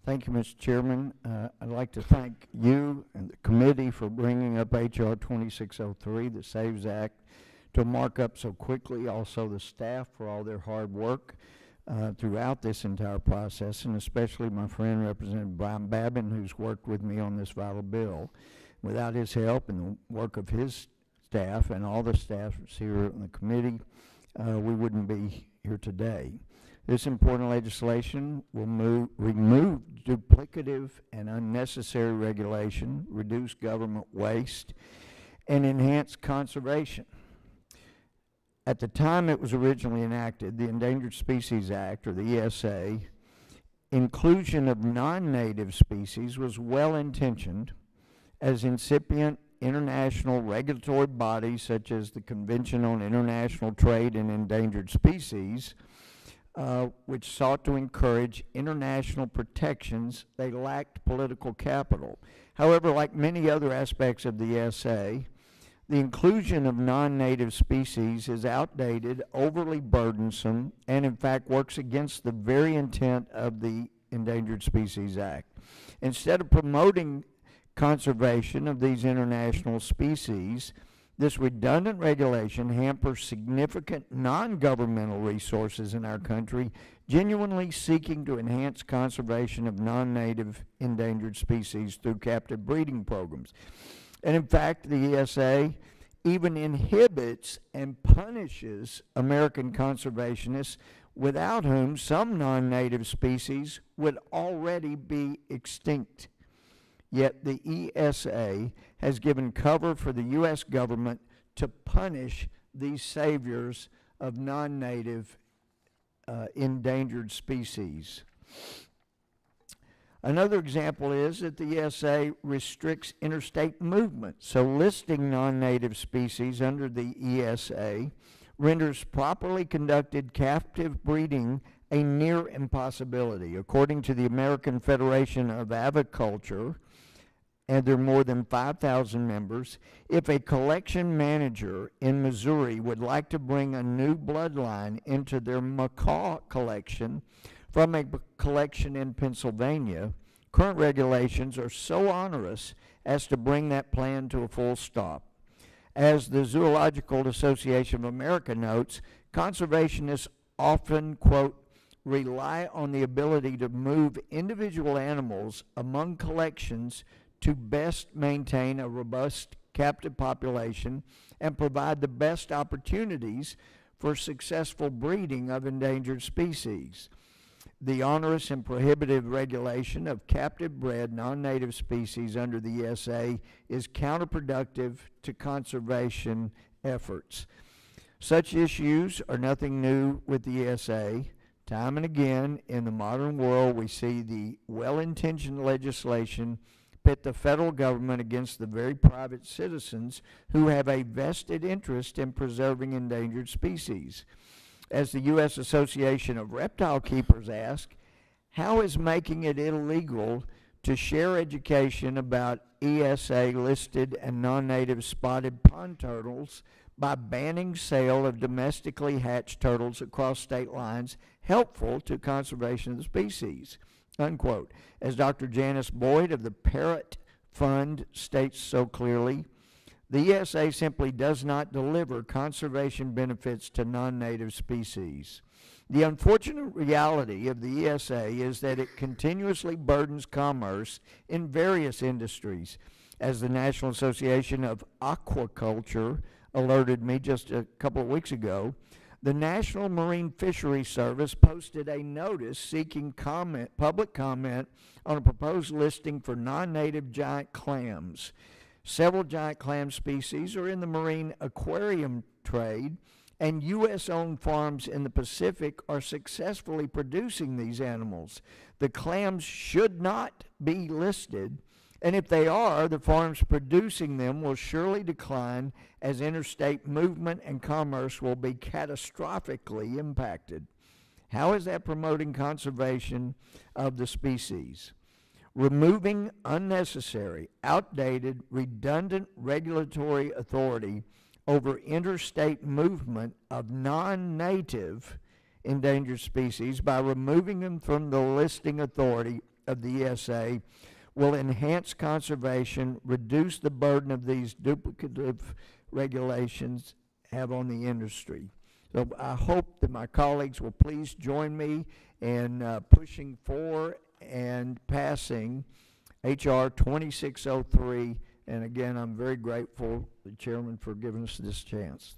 Thank you, Mr. Chairman. I'd like to thank you and the committee for bringing up H.R. 2603, the SAVES Act, to mark up so quickly. Also the staff for all their hard work throughout this entire process, and especially my friend Representative Brian Babin, who's worked with me on this vital bill. Without his help and the work of his staff and all the staff here in the committee, we wouldn't be here today. This important legislation will remove duplicative and unnecessary regulation, reduce government waste, and enhance conservation. At the time it was originally enacted, the Endangered Species Act, or the ESA, inclusion of non-native species was well-intentioned, as incipient international regulatory bodies such as the Convention on International Trade in Endangered Species, which sought to encourage international protections, they lacked political capital. However, like many other aspects of the ESA, the inclusion of non-native species is outdated, overly burdensome, and in fact works against the very intent of the Endangered Species Act. Instead of promoting conservation of these international species, this redundant regulation hampers significant non-governmental resources in our country, genuinely seeking to enhance conservation of non-native endangered species through captive breeding programs. And in fact, the ESA even inhibits and punishes American conservationists, without whom some non-native species would already be extinct. Yet the ESA has given cover for the U.S. government to punish these saviors of non-native endangered species. Another example is that the ESA restricts interstate movement. So listing non-native species under the ESA renders properly conducted captive breeding a near impossibility. According to the American Federation of Aviculture, and there are more than 5,000 members, if a collection manager in Missouri would like to bring a new bloodline into their macaw collection from a collection in Pennsylvania, current regulations are so onerous as to bring that plan to a full stop. As the Zoological Association of America notes, conservationists often, quote, rely on the ability to move individual animals among collections to best maintain a robust captive population and provide the best opportunities for successful breeding of endangered species. The onerous and prohibitive regulation of captive bred non-native species under the ESA is counterproductive to conservation efforts. Such issues are nothing new with the ESA. Time and again in the modern world, we see the well-intentioned legislation pit the federal government against the very private citizens who have a vested interest in preserving endangered species. As the U.S. Association of Reptile Keepers asks, how is making it illegal to share education about ESA listed and non-native spotted pond turtles by banning sale of domestically hatched turtles across state lines helpful to conservation of the species? Unquote. As Dr. Janice Boyd of the Parrot Fund states so clearly, the ESA simply does not deliver conservation benefits to non-native species. The unfortunate reality of the ESA is that it continuously burdens commerce in various industries. As the National Association of Aquaculture alerted me just a couple of weeks ago, the National Marine Fisheries Service posted a notice seeking public comment on a proposed listing for non-native giant clams. Several giant clam species are in the marine aquarium trade, and U.S.-owned farms in the Pacific are successfully producing these animals. The clams should not be listed, and if they are, the farms producing them will surely decline as interstate movement and commerce will be catastrophically impacted. How is that promoting conservation of the species? Removing unnecessary, outdated, redundant regulatory authority over interstate movement of non-native endangered species by removing them from the listing authority of the ESA will enhance conservation, reduce the burden of these duplicative regulations have on the industry. So I hope that my colleagues will please join me in pushing for and passing H.R. 2603. And again, I'm very grateful, the Chairman, for giving us this chance.